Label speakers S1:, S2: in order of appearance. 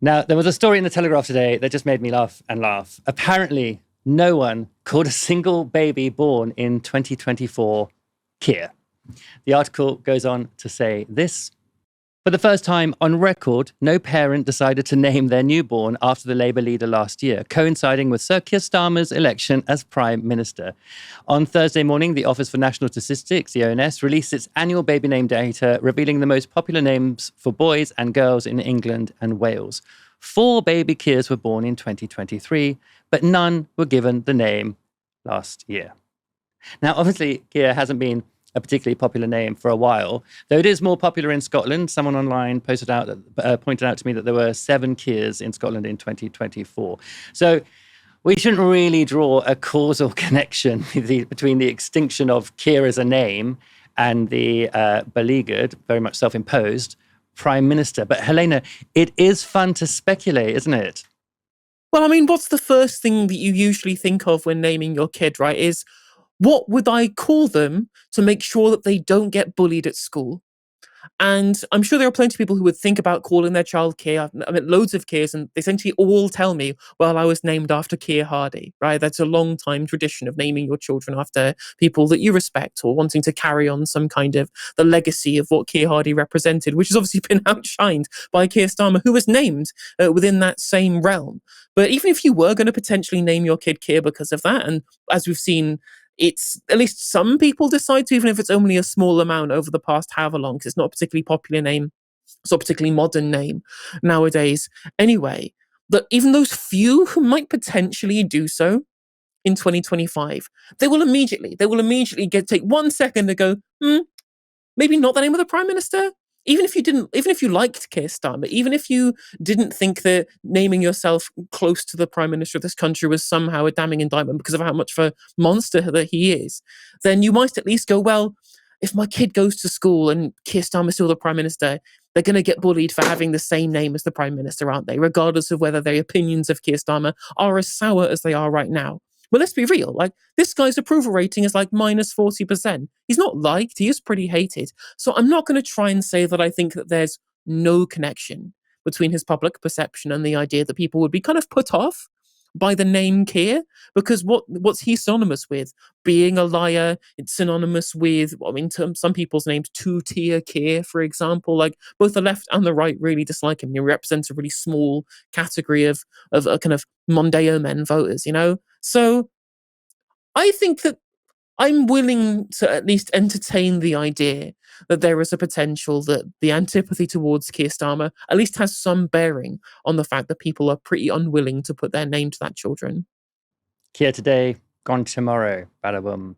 S1: Now, there was a story in the Telegraph today that just made me laugh and laugh. Apparently, no one called a single baby born in 2024 Keir. The article goes on to say this. For the first time on record, no parent decided to name their newborn after the Labour leader last year, coinciding with Sir Keir Starmer's election as Prime Minister. On Thursday morning, the Office for National Statistics, the ONS, released its annual baby name data, revealing the most popular names for boys and girls in England and Wales. 4 baby Keirs were born in 2023, but none were given the name last year. Now, obviously, Keir hasn't been a particularly popular name for a while, though it is more popular in Scotland. Someone online pointed out to me that there were 7 Keirs in Scotland in 2024. So we shouldn't really draw a causal connection between the extinction of Keir as a name and the beleaguered, very much self-imposed, Prime Minister. But Helena, it is fun to speculate, isn't it?
S2: Well, I mean, what's the first thing that you usually think of when naming your kid, right? Is what would I call them to make sure that they don't get bullied at school? And I'm sure there are plenty of people who would think about calling their child Keir. I met loads of Keirs, and they essentially all tell me, well, I was named after Keir Hardie, right? That's a long time tradition of naming your children after people that you respect or wanting to carry on some kind of the legacy of what Keir Hardie represented, which has obviously been outshined by Keir Starmer, who was named within that same realm. But even if you were going to potentially name your kid Keir because of that, and as we've seen, it's at least some people decide to, even if it's only a small amount over the past however long, because it's not a particularly popular name, it's not a particularly modern name nowadays. Anyway, that even those few who might potentially do so in 2025, they will immediately take 1 second to go, maybe not the name of the Prime Minister. Even if you liked Keir Starmer, even if you didn't think that naming yourself close to the Prime Minister of this country was somehow a damning indictment because of how much of a monster that he is, then you might at least go, well, if my kid goes to school and Keir Starmer's still the Prime Minister, they're going to get bullied for having the same name as the Prime Minister, aren't they? Regardless of whether their opinions of Keir Starmer are as sour as they are right now. But let's be real, like, this guy's approval rating is like minus 40%. He's not liked, he is pretty hated. So I'm not going to try and say that I think that there's no connection between his public perception and the idea that people would be kind of put off by the name Keir, because what's he synonymous with? Being a liar. It's synonymous with, I mean, some people's names, two-tier Keir, for example. Like, both the left and the right really dislike him. He represents a really small category of a kind of Mondeo men voters, you know? So I think that I'm willing to at least entertain the idea that there is a potential that the antipathy towards Keir Starmer at least has some bearing on the fact that people are pretty unwilling to put their name to that children.
S1: Keir today, gone tomorrow. Bada boom.